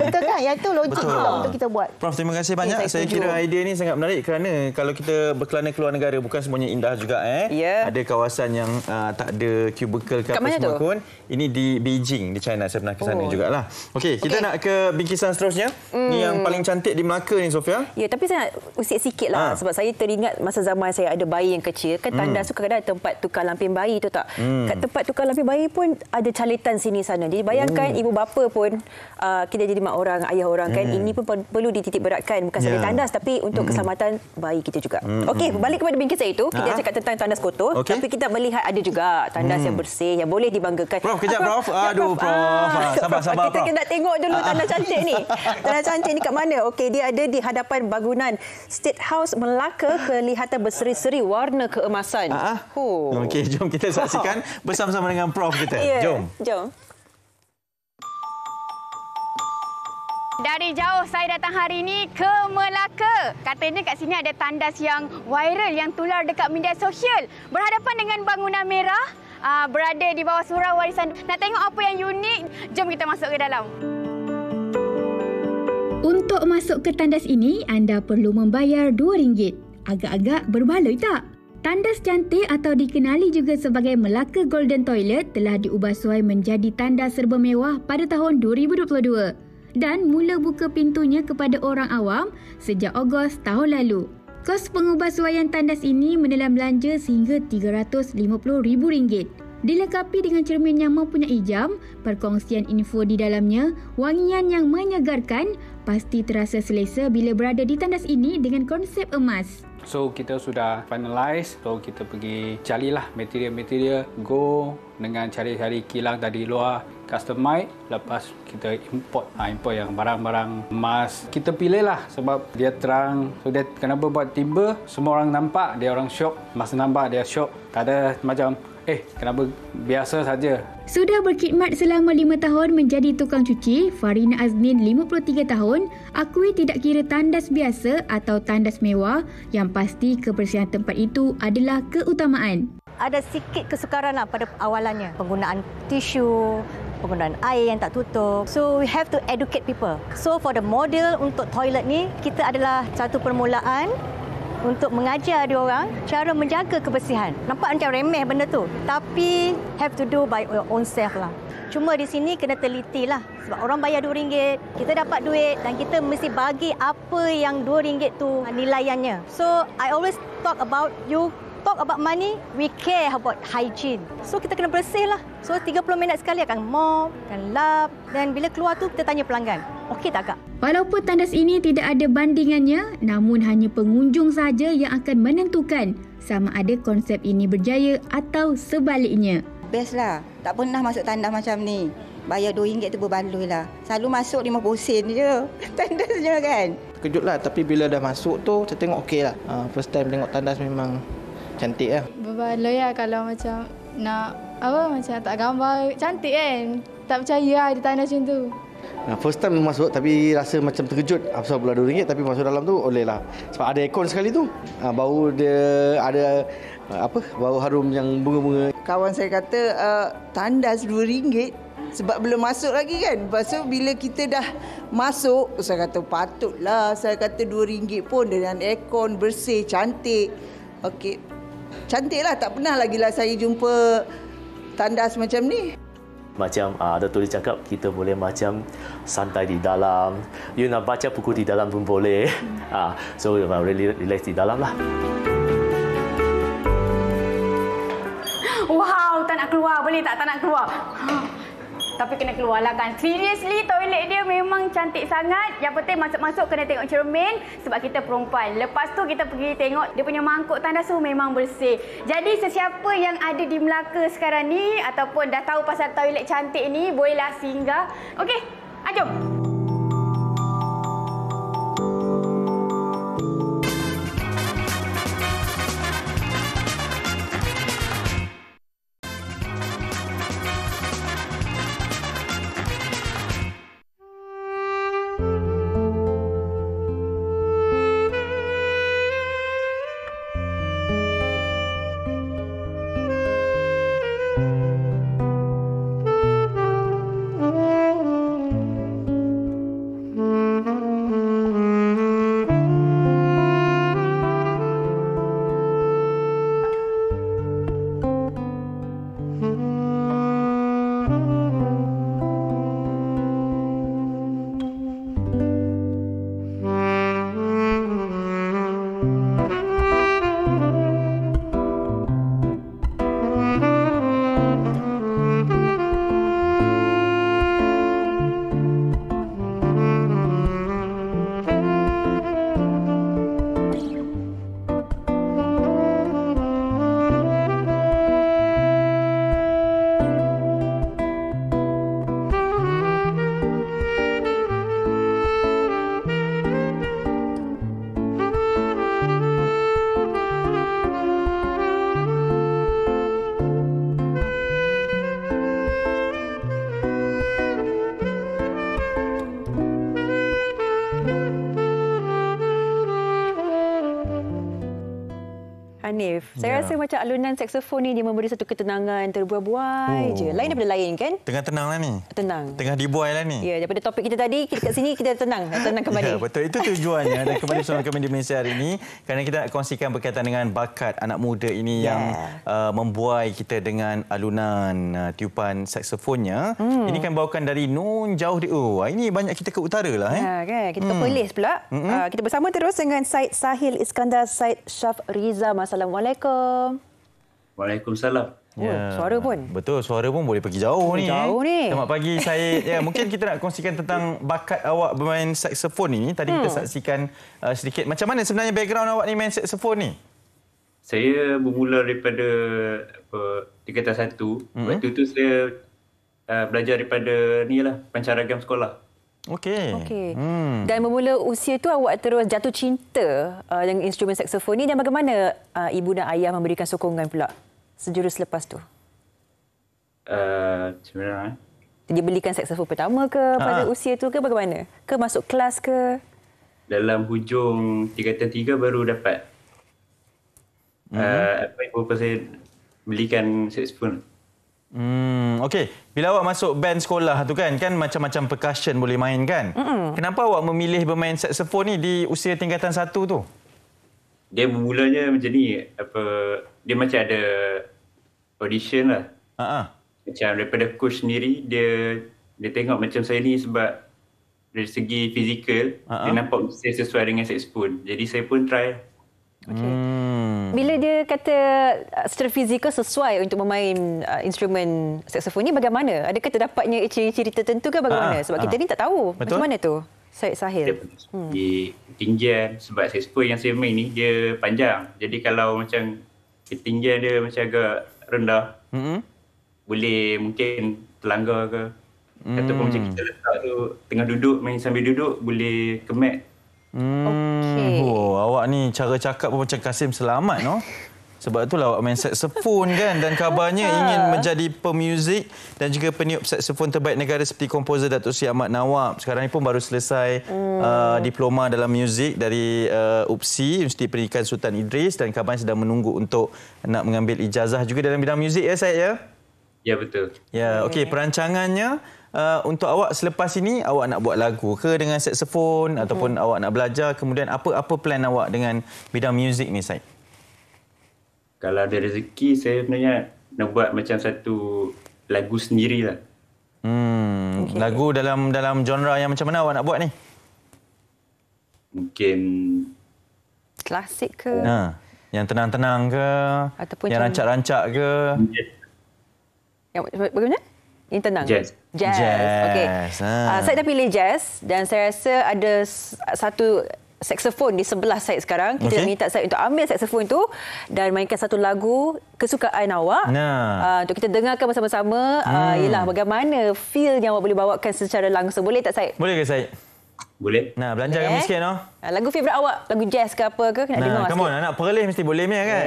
Betul kan? Yang itu logik untuk kita buat. Prof, terima kasih banyak. Saya kira idea ni sangat menarik kerana kalau kita berkelana keluar negara bukan semuanya indah juga Ada kawasan yang tak ada kubikel ke apa semua pun. Ini di Beijing, di China. Saya pernah ke sana jugalah. Okey, kita nak ke bingkisan seterusnya. Ni yang paling cantik di Melaka ni, Sofia. Ya, tapi saya nak usik sikitlah. Sebab saya teringat masa zaman saya ada bayi yang kecil, kan tandas tu kadang-kadang ada tempat tukar lampin bayi tu tak? Kat tempat tukar lampin bayi pun ada calitan sini sana. Jadi bayangkan ibu bapa pun kita jadi mak orang, ayah orang kan, ini pun perlu dititik beratkan bukan sahaja tandas tapi untuk keselamatan bayi kita juga. Okey, balik kepada bingkisan itu, kita cakap tentang tandas kotor, tapi kita melihat ada juga tandas yang bersih yang boleh dibanggakan. Prof, kejap Prof. Aduh Prof. Sabar Prof. Kita kena tengok dulu tandas cantik ni. Tandas cantik ni kat mana? Okey, dia ada di hadapan bangunan State House Melaka, kelihatan berseri-seri warna keemasan. Okey, jom kita saksikan bersama-sama dengan Prof kita. Jom. Dari jauh saya datang hari ini ke Melaka. Katanya kat sini ada tandas yang viral, yang tular dekat media sosial. Berhadapan dengan bangunan merah, berada di bawah surau warisan. Nak tengok apa yang unik? Jom kita masuk ke dalam. Untuk masuk ke tandas ini, anda perlu membayar RM2. Agak-agak berbaloi tak? Tandas cantik atau dikenali juga sebagai Melaka Golden Toilet telah diubah suai menjadi tandas serba mewah pada tahun 2022 dan mula buka pintunya kepada orang awam sejak Ogos tahun lalu. Kos pengubahsuaian tandas ini menelan belanja sehingga RM350,000. Dilengkapi dengan cermin yang mempunyai jam, perkongsian info di dalamnya, wangian yang menyegarkan, pasti terasa selesa bila berada di tandas ini dengan konsep emas. So kita sudah finalize, so kita pergi carilah material-material, go dengan cari-cari kilang dari luar, customize, lepas kita import yang barang-barang emas. Kita pilihlah sebab dia terang, so dia kenapa buat timba, semua orang nampak, dia orang syok, masa nampak dia syok, tak ada macam kenapa biasa saja. Sudah berkhidmat selama 5 tahun menjadi tukang cuci, Farina Aznin 53 tahun akui tidak kira tandas biasa atau tandas mewah, yang pasti kebersihan tempat itu adalah keutamaan. Ada sikit kesukaran pada awalannya. Penggunaan tisu, penggunaan air yang tak tutup. So we have to educate people. So for the model untuk toilet ni, kita adalah satu permulaan untuk mengajar dia orang cara menjaga kebersihan. Nampak macam remeh benda tu, tapi have to do by your own self lah. Cuma di sini kena teliti lah. Sebab orang bayar RM2, kita dapat duit dan kita mesti bagi apa yang RM2 tu nilaiannya. So, I always talk about you talk about money, we care about hygiene. So, kita kena bersih lah. So, 30 minit sekali akan mop, akan lap. Dan bila keluar tu, kita tanya pelanggan, okey tak, Kak? Walaupun tandas ini tidak ada bandingannya, namun hanya pengunjung sahaja yang akan menentukan sama ada konsep ini berjaya atau sebaliknya. Best lah. Tak pernah masuk tandas macam ni. Bayar RM2 tu berbaloi lah. Selalu masuk 50 sen je. Tandasnya kan. Terkejut lah. Tapi bila dah masuk tu, saya tengok okey lah. First time tengok tandas memang cantik lah. Berbaloi lah kalau macam nak macam tak gambar cantik kan. Tak percaya lah di tandas macam tu. First time masuk tapi rasa macam terkejut. Pasal pula RM2 tapi masuk dalam tu boleh lah. Sebab ada aircon sekali tu. Bau dia ada bau harum yang bunga-bunga. Kawan saya kata tandas RM2 sebab belum masuk lagi kan. Lepas tu bila kita dah masuk, saya kata patutlah. Saya kata RM2 pun dengan aircon bersih, cantik. Okey. Cantiklah, tak pernah lagi lah saya jumpa tandas macam ni. Macam Dato' Lee cakap, kita boleh macam santai di dalam. You nak baca buku di dalam pun boleh. So, really relax di dalam lah. Wow, tak nak keluar. Boleh tak nak keluar? Tapi kena keluarlah kan. Seriously, toilet dia memang cantik sangat. Yang penting masuk-masuk kena tengok cermin sebab kita perempuan. Lepas tu kita pergi tengok dia punya mangkuk tandas tu memang bersih. Jadi sesiapa yang ada di Melaka sekarang ni ataupun dah tahu pasal toilet cantik ni, bolehlah singgah. Okey, jom. Hanif, saya rasa macam alunan saksofon ni dia memberi satu ketenangan terbuai-buai je. Lain daripada lain kan? Tengah tenang lah ni. Tenang. Tengah dibuai lah ni. Ya, daripada topik kita tadi, kat sini kita tenang kembali. Ya, betul. Itu tujuannya dan kembali bersama kami di Malaysia hari ini kerana kita nak kongsikan berkaitan dengan bakat anak muda ini yang membuai kita dengan alunan tiupan saksofonnya. Ini kan bawakan dari nun jauh di ini banyak kita ke utara lah kan? Kita ke Perlis pula. Kita bersama terus dengan Syed Sahil Iskandar, Syed Syaf Riza. Assalamualaikum. Waalaikumsalam. Suara pun. Betul, suara pun boleh pergi jauh ni. Jauh ni. Selamat pagi Syed. Mungkin kita nak kongsikan tentang bakat awak bermain saksofon ini. Tadi kita saksikan sedikit. Macam mana sebenarnya background awak ni main saksofon ni? Saya bermula daripada tingkatan 1. Waktu tu saya belajar daripada pancaragam sekolah. Okey. Dan bermula usia tu awak terus jatuh cinta dengan instrumen saksofon ni dan bagaimana ibu dan ayah memberikan sokongan pula sejurus lepas tu? Sebenarnya dia belikan saksofon pertama ke pada usia tu ke bagaimana? Ke masuk kelas ke? Dalam hujung tingkatan 3 baru dapat. Ibu saya belikan saksofon. Okey, bila awak masuk band sekolah tu kan macam-macam percussion boleh main kan? Kenapa awak memilih bermain saksofon ni di usia tingkatan 1 tu? dia bermulanya macam ni, dia macam ada audition lah. Macam daripada coach sendiri, dia tengok macam saya ni sebab dari segi fizikal, dia nampak saya sesuai dengan saxophone. Jadi saya pun try. Bila dia kata secara fizikal sesuai untuk memain instrumen saxophone ni, bagaimana? Adakah terdapatnya ciri-ciri tertentu ke bagaimana? Sebab kita ni tak tahu. Betul. Macam mana tu, Syed Sahil? Di ketinggian, sebab saxophone yang saya main ni, dia panjang. Jadi kalau macam ketinggian dia macam agak rendah, boleh mungkin terlanggar ke. Ataupun macam kita letak tu, tengah duduk, main sambil duduk, boleh kemat. Oh, awak ni cara cakap pun macam Kasim Selamat, no? Sebab itulah awak main saxophone kan, dan kabarnya ingin menjadi pemuzik dan juga peniup saxophone terbaik negara seperti komposer Datuk Seri Ahmad Nawab. Sekarang ni pun baru selesai diploma dalam muzik dari UPSI, Universiti Pendidikan Sultan Idris, dan kabarnya sedang menunggu untuk nak mengambil ijazah juga dalam bidang muzik, ya Syed, ya? Ya, betul. Ya, okey, perancangannya untuk awak selepas ini, awak nak buat lagu ke dengan saxophone ataupun awak nak belajar, kemudian apa plan awak dengan bidang muzik ni, Syed? Kalau ada rezeki, saya sebenarnya nak buat macam satu lagu sendirilah. Lagu dalam genre yang macam mana awak nak buat ni? Mungkin klasik ke? Yang tenang-tenang ke? Ataupun yang rancak-rancak ke? Yang bagaimana? Yang tenang? Jazz. Okey. Saya dah pilih jazz dan saya rasa ada satu saxophone di sebelah saya sekarang. Kita minta saya untuk ambil saxophone itu dan mainkan satu lagu kesukaan awak. Untuk kita dengarkan bersama-sama. Ialah bagaimana feel yang awak boleh bawakan secara langsung. Boleh tak, Syed? Boleh ke, Syed? Boleh. Nah, belanjar kami sikit, no? Lagu favourite awak? Lagu jazz ke apa ke? Nak dengar sikit. Come on, anak perlih mesti boleh punya kan?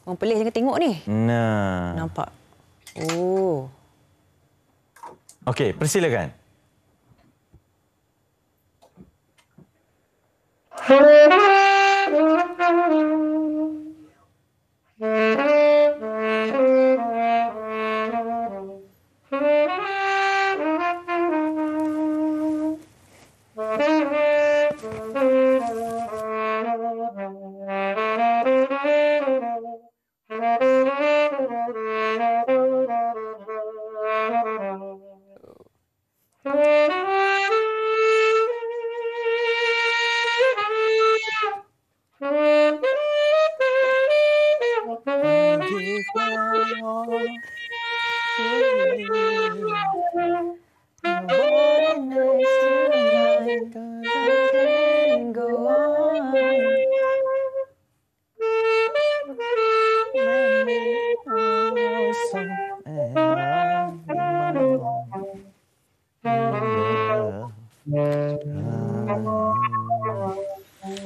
Orang pelih jangan tengok ni. Nampak. Okey, persilakan.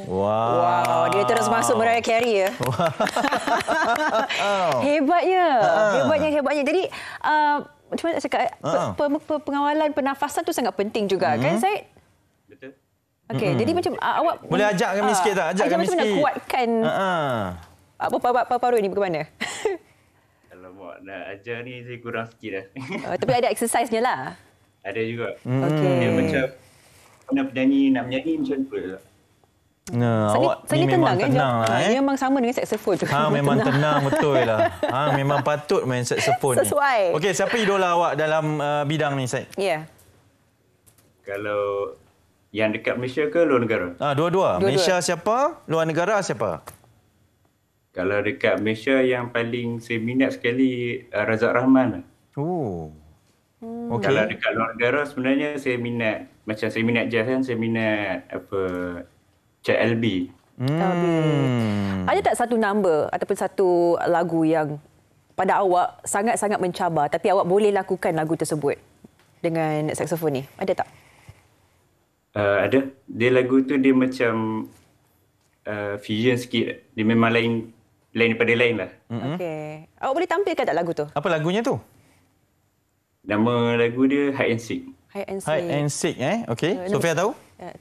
Wow, dia terus masuk Mariah Carey ya. Hebatnya. Jadi macam mana nak cakap, pengawalan pernafasan tu sangat penting juga kan, Syed? Betul. Okey, jadi macam awak boleh ajak kami sikit tak? Ajak kami sikit. Macam nak kuatkan paru-paru ni bagaimana? Kalau buat nak ajar ni saya kurang sikit dah. Tapi ada exercise-nya lah. Ada juga. Okey. Dia macam nak menyanyi macam tu pula. Awak ni memang tenang lah. Dia memang sama dengan saxophone tu. Memang tenang betul lah. Memang patut main saxophone ni. Sesuai. Okey, siapa idola awak dalam bidang ni, Syed? Ya. Kalau yang dekat Malaysia ke luar negara? Dua-dua. Malaysia siapa? Luar negara siapa? Kalau dekat Malaysia yang paling saya minat sekali Razak Rahman. Okay. Kalau dekat luar negara sebenarnya saya minat, macam saya minat jazz kan, saya minat Chad Elby. Ada tak satu number ataupun satu lagu yang pada awak sangat-sangat mencabar tapi awak boleh lakukan lagu tersebut dengan saxophone ni? Ada tak? Ada. Dia lagu tu dia macam fusion sikit. Dia memang lain daripada lain lah. Okey. Awak boleh tampilkan tak lagu tu? Apa lagunya tu? Nama lagu dia Hide and Seek. Hide and Seek, Okey. Sofia tahu?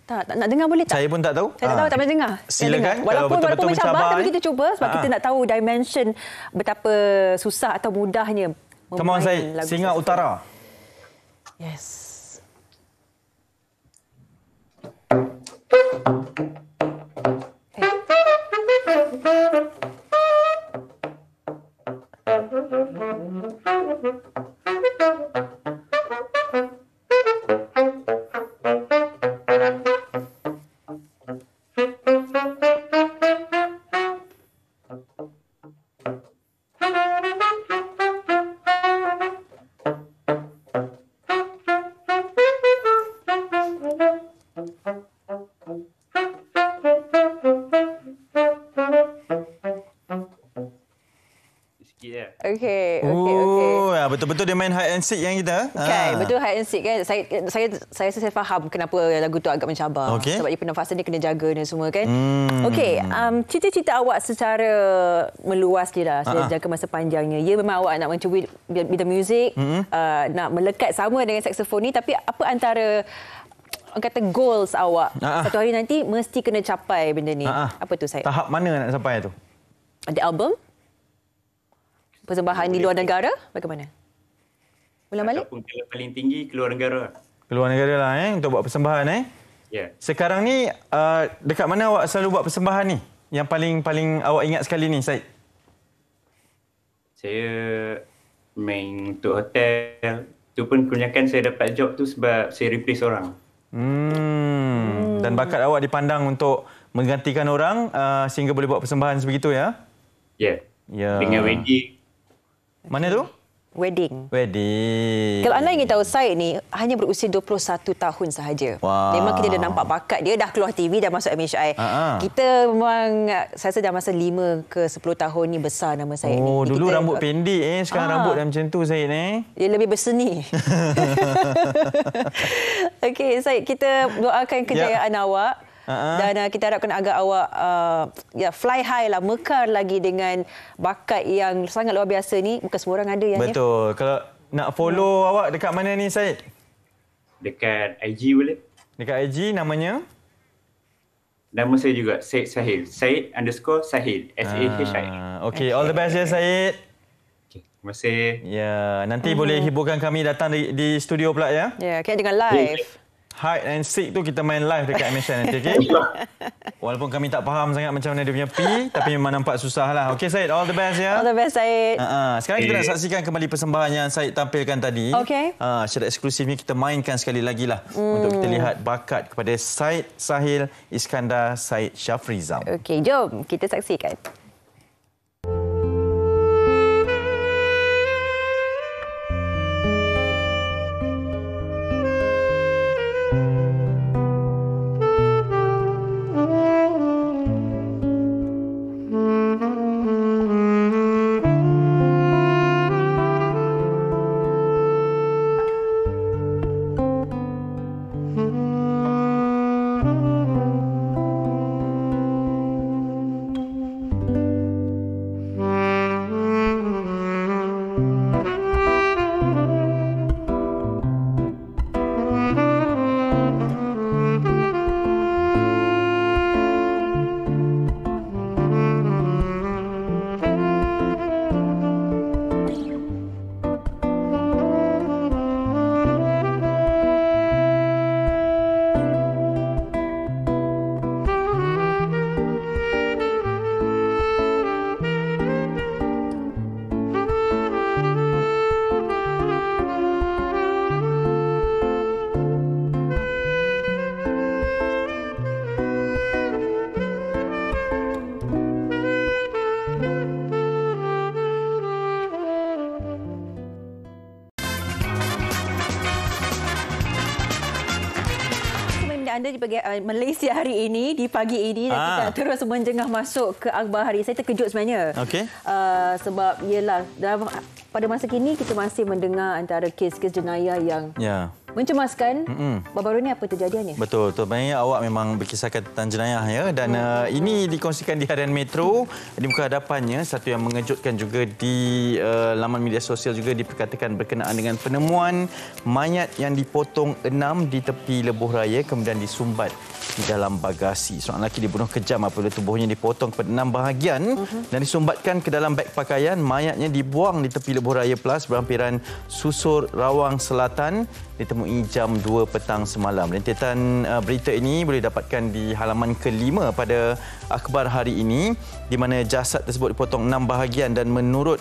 Tak nak dengar boleh tak? Saya pun tak tahu. Saya tak tahu, tak boleh dengar. Silakan. Walaupun mencabar, tapi kita cuba sebab kita nak tahu dimension betapa susah atau mudahnya Come on, Syed. Singa Utara. Yes. Betul-betul dia main hide and seek yang kita. Kan, betul hide and seek kan. Saya faham kenapa lagu tu agak mencabar. Okay. Sebab dia pernafasan dia kena jaga dan semua kan. Okey, cita-cita awak secara meluas je lah. Saya jangka masa panjangnya. Ya, memang awak nak mencubit bidang muzik, nak melekat sama dengan saksofon ni, tapi apa antara kata goals awak satu hari nanti mesti kena capai benda ni? Apa tu, Syed? Tahap mana nak sampai tu? Ada album? Persembahan di luar negara? Bagaimana? Ulang balik? Ataupun paling tinggi keluar negara. Keluar negara lah untuk buat persembahan Ya. Sekarang ni dekat mana awak selalu buat persembahan ni? Yang paling awak ingat sekali ni, Syed? Saya main untuk hotel. Tu pun kebanyakan saya dapat job tu sebab saya replace orang. Dan bakat awak dipandang untuk menggantikan orang sehingga boleh buat persembahan sebegitu ya? Ya. Ya. Dengan wedding. Mana tu? Wedding. Kalau anda ingin tahu, Syed ni hanya berusia 21 tahun sahaja. Wow. Memang kita dah nampak bakat dia, dah keluar TV, dah masuk MHI. Kita memang, saya rasa dah masa 5 ke 10 tahun ni besar nama Syed ni. Dulu kita, rambut pendek sekarang rambut dah macam tu Syed ni. Dia lebih berseni. Okey, Syed, kita doakan kejayaan awak. Dan kita harapkan agar awak fly high lah, mekar lagi dengan bakat yang sangat luar biasa ni. Bukan semua orang ada yang betul. Kalau nak follow awak dekat mana ni, Syed? Dekat IG boleh. Dekat IG namanya? Nama saya juga Syed Sahil. Syed_Sahil. S-A-H-I. Okey, all the best ya, Syed. Terima kasih. Ya, nanti boleh hiburkan kami datang di studio pula ya. Ya, kira dengan live. Hide and seek tu kita main live dekat MSN nanti, okey? Walaupun kami tak faham sangat macam mana dia punya P, tapi memang nampak susah lah. Okey, Syed, all the best ya. All the best, Syed. Sekarang kita nak saksikan kembali persembahan yang Syed tampilkan tadi. Okey. Secara eksklusif ni kita mainkan sekali lagi lah untuk kita lihat bakat kepada Syed Sahil Iskandar Syed Shafrizam. Okey, jom kita saksikan. Anda di Malaysia hari ini, di pagi ini, dan kita terus menjengah masuk ke akhbar hari. Saya terkejut sebenarnya. Okey. Sebab ialah pada masa kini kita masih mendengar antara kes-kes jenayah yang mencemaskan. Baru-baru ni apa terjadiannya? Betul. Banyak awak memang berkisahkan tentang jenayah ya, dan ini dikongsikan di harian Metro. Di muka hadapannya satu yang mengejutkan juga di laman media sosial juga diperkatakan berkenaan dengan penemuan mayat yang dipotong 6 di tepi lebuh raya kemudian disumbat di dalam bagasi. Seorang lelaki dibunuh kejam apabila tubuhnya dipotong kepada 6 bahagian dan disumbatkan ke dalam beg pakaian. Mayatnya dibuang di tepi lebuh raya Plus berhampiran Susur, Rawang Selatan, ditemui jam 2 petang semalam. Rentetan berita ini boleh dapatkan di halaman ke-5 pada akhbar hari ini, di mana jasad tersebut dipotong 6 bahagian dan menurut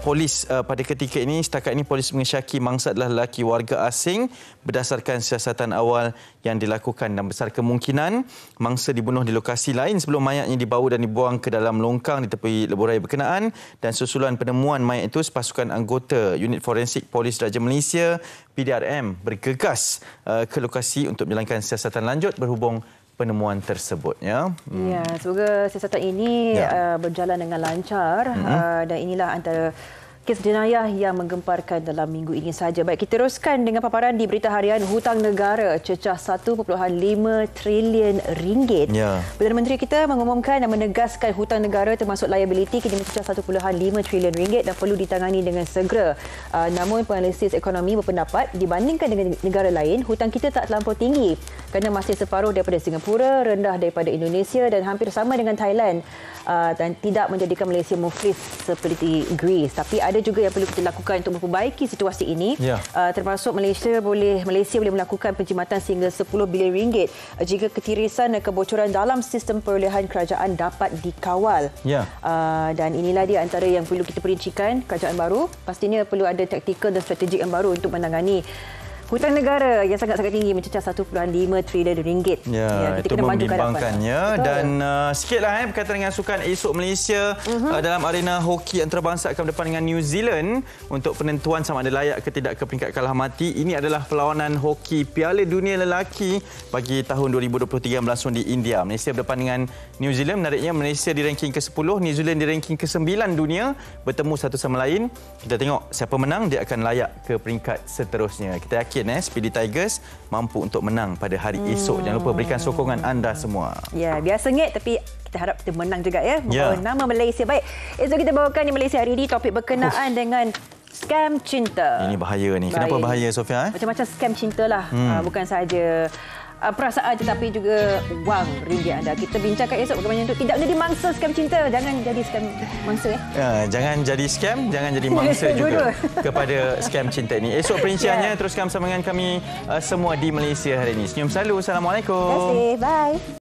polis pada ketika ini, setakat ini polis mengesyaki mangsa adalah lelaki warga asing berdasarkan siasatan awal yang dilakukan, dan besar kemungkinan mangsa dibunuh di lokasi lain sebelum mayatnya dibawa dan dibuang ke dalam longkang di tepi lebuh raya berkenaan. Dan susulan penemuan mayat itu, pasukan anggota Unit Forensik Polis Diraja Malaysia PDRM bergegas ke lokasi untuk menjalankan siasatan lanjut berhubung penemuan tersebut ya. Ya, semoga siasatan ini berjalan dengan lancar dan inilah antara kes jenayah yang menggemparkan dalam minggu ini saja. Baik, kita teruskan dengan paparan di Berita Harian. Hutang negara cecah 1.5 trilion ringgit. Ya. Perdana Menteri kita mengumumkan dan menegaskan hutang negara termasuk liability kini mencecah 1.5 trilion ringgit dan perlu ditangani dengan segera. Namun penganalisis ekonomi berpendapat dibandingkan dengan negara lain, hutang kita tak terlampau tinggi kerana masih separuh daripada Singapura, rendah daripada Indonesia dan hampir sama dengan Thailand, dan tidak menjadikan Malaysia muflis seperti Greece. Tapi ada juga yang perlu kita lakukan untuk memperbaiki situasi ini. Termasuk Malaysia boleh melakukan penjimatan sehingga 10 bilion ringgit jika ketirisan dan kebocoran dalam sistem perolehan kerajaan dapat dikawal. Dan inilah dia antara yang perlu kita perincikan. Kerajaan baru pastinya perlu ada taktikal dan strategik yang baru untuk menangani hutang negara yang sangat-sangat tinggi mencecah 1.5 trilion ringgit. Ya, kita itu kena majukan membimbangkannya. Dan sikitlah berkaitan dengan sukan esok Malaysia dalam arena hoki antarabangsa akan berdepan dengan New Zealand untuk penentuan sama ada layak ke tidak ke peringkat kalah mati. Ini adalah perlawanan hoki Piala Dunia Lelaki bagi tahun 2023 yang berlangsung di India. Malaysia berdepan dengan New Zealand. Menariknya Malaysia di ranking ke-10, New Zealand di ranking ke-9 dunia, bertemu satu sama lain. Kita tengok siapa menang, dia akan layak ke peringkat seterusnya. Kita yakin Speedy Tigers mampu untuk menang pada hari esok. Jangan lupa berikan sokongan anda semua. Ya, biar sengit tapi kita harap kita menang juga ya. Membawa nama Malaysia. Baik, esok kita bawakan di Malaysia hari ini topik berkenaan dengan scam cinta. Ini bahaya ni. Kenapa bahaya, Sofia? Macam-macam scam cinta lah. Bukan sahaja perasaan tetapi juga wang ringgit anda. Kita bincangkan esok bagaimana untuk tidak menjadi mangsa scam cinta. Jangan jadi scam mangsa jangan jadi scam, jangan jadi mangsa juga kepada scam cinta ini. Esok perinciannya teruskan bersama dengan kami semua di Malaysia hari ini. Senyum selalu. Assalamualaikum. Terima kasih. Bye.